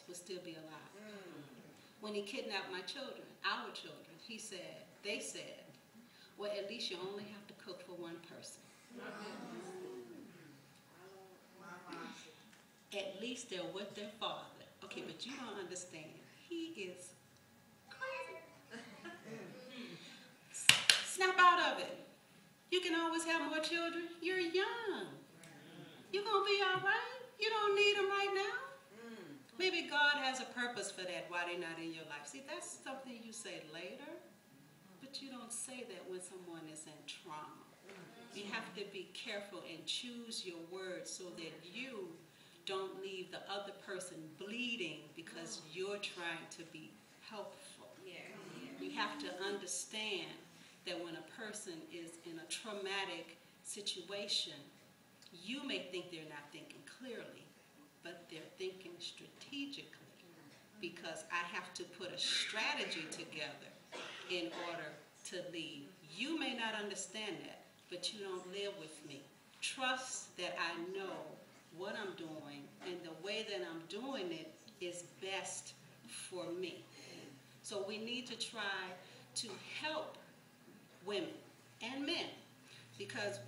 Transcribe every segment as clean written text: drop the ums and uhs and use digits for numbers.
would still be alive. When he kidnapped my children, our children, they said, well, at least you only have to cook for one person. At least they're with their father. Okay, but you don't understand. He is crazy. Snap out of it. You can always have more children. You're young. You're going to be all right. You don't need them right now. Maybe God has a purpose for that, why they're not in your life. See, that's something you say later, but you don't say that when someone is in trauma. You have to be careful and choose your words so that you don't leave the other person bleeding because you're trying to be helpful. You have to understand that when a person is in a traumatic situation, you may think they're not thinking clearly, but they're thinking strategically, because I have to put a strategy together in order to lead. You may not understand that, but you don't live with me. Trust that I know what I'm doing, and the way that I'm doing it is best for me. So we need to try to help women and men, because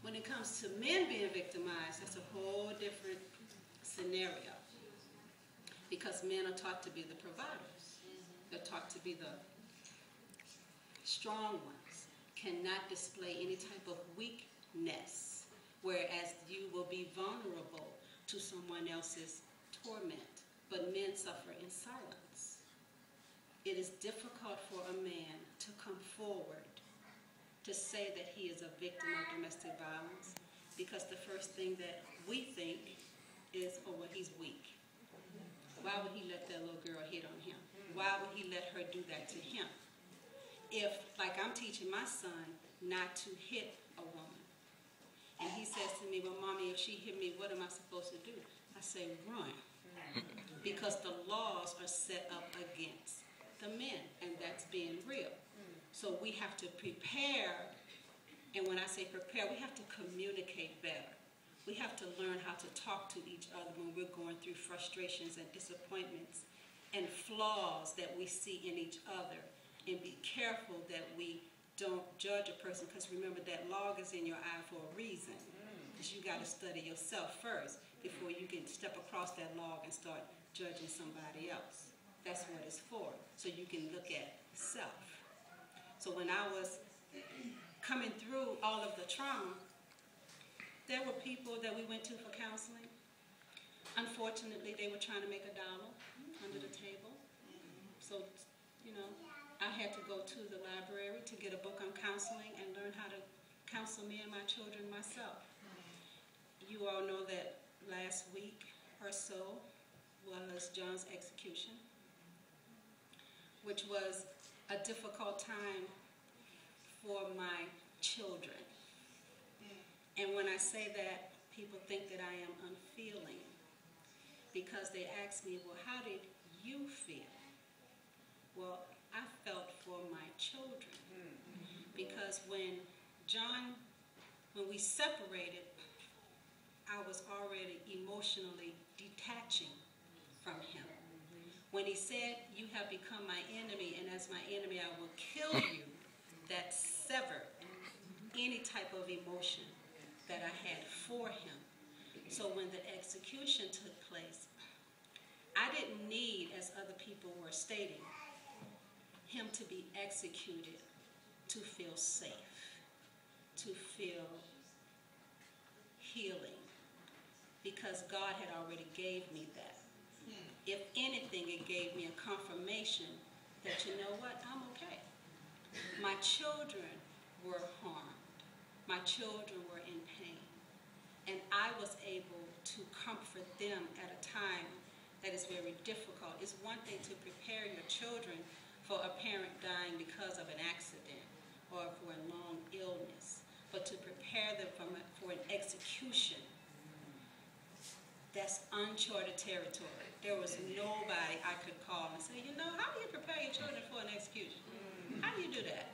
when it comes to men being victimized, that's a whole different scenario, because men are taught to be the providers. They're taught to be the strong ones, cannot display any type of weakness, whereas you will be vulnerable to someone else's torment. But men suffer in silence. It is difficult for a man to come forward to say that he is a victim of domestic violence, because the first thing that we think is, oh, well, he's weak. Why would he let that little girl hit on him? Why would he let her do that to him? If, like, I'm teaching my son not to hit a woman, and he says to me, well, Mommy, if she hit me, what am I supposed to do? I say, run. Because the laws are set up against the men, and that's being real. So we have to prepare, and when I say prepare, we have to communicate better. We have to learn how to talk to each other when we're going through frustrations and disappointments and flaws that we see in each other, and be careful that we don't judge a person, because remember, that log is in your eye for a reason, because you got to study yourself first before you can step across that log and start judging somebody else. That's what it's for, so you can look at self. So when I was coming through all of the trauma, there were people that we went to for counseling. Unfortunately, they were trying to make $1 under the table. So, you know, I had to go to the library to get a book on counseling and learn how to counsel me and my children myself. You all know that last week or so was John's execution, which was a difficult time for my children. And when I say that, people think that I am unfeeling, because they ask me, well, how did you feel? Well, I felt for my children, because when we separated, I was already emotionally detaching from him. When he said, you have become my enemy, and as my enemy I will kill you, that severed any type of emotion that I had for him. So when the execution took place, I didn't need, as other people were stating, him to be executed to feel safe, to feel healing, because God had already gave me that. If anything, it gave me a confirmation that, you know what, I'm okay. My children were harmed. My children were in pain. And I was able to comfort them at a time that is very difficult. It's one thing to prepare your children for a parent dying because of an accident or for a long illness, but to prepare them for an execution, that's uncharted territory. There was nobody I could call and say, you know, how do you prepare your children for an execution? How do you do that?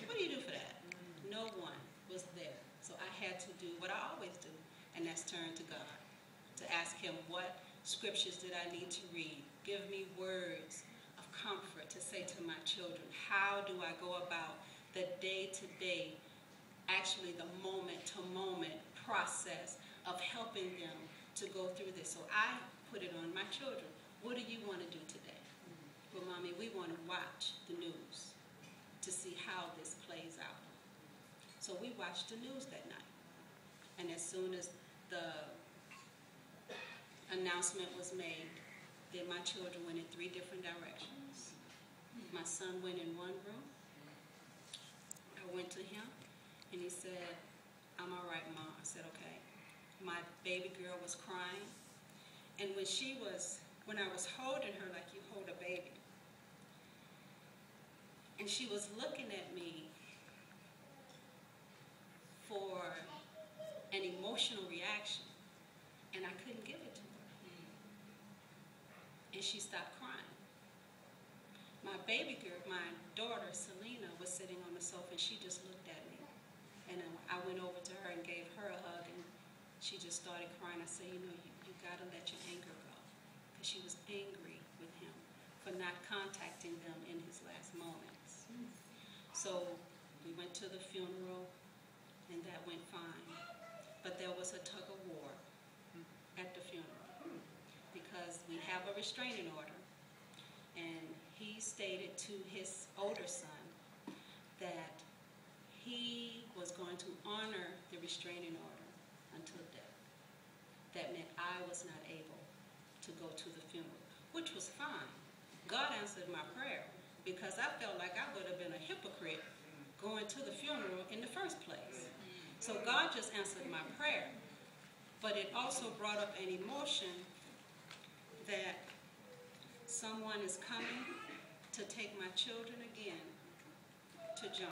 What do you do for that? No one was there. So I had to do what I always do, and that's turn to God. to ask him what scriptures did I need to read. Give me words of comfort to say to my children. How do I go about the day-to-day, actually the moment-to-moment process of helping them to go through this? So I put it on my children. What do you want to do today? Well, Mommy, we want to watch the news to see how this plays out. So we watched the news that night. And as soon as the announcement was made, then my children went in 3 different directions. My son went in one room. I went to him, and he said, I'm all right, Mom. I said, okay. My baby girl was crying. And when I was holding her like you hold a baby, and she was looking at me for an emotional reaction, and I couldn't give it to her. And she stopped crying. My baby girl, my daughter, Selena, was sitting on the sofa, and she just looked at me. And I went over to her and gave her a hug, and she just started crying. I said, you know, you got to let your anger go. Because she was angry with him for not contacting them in his last moments. So we went to the funeral, and that went fine. But there was a tug of war at the funeral because we have a restraining order, and he stated to his older son that he was going to honor the restraining order until death. That meant I was not able to go to the funeral, which was fine. God answered my prayer because I felt like I would have been a hypocrite going to the funeral in the first place. So God just answered my prayer. But it also brought up an emotion that someone is coming to take my children again to John.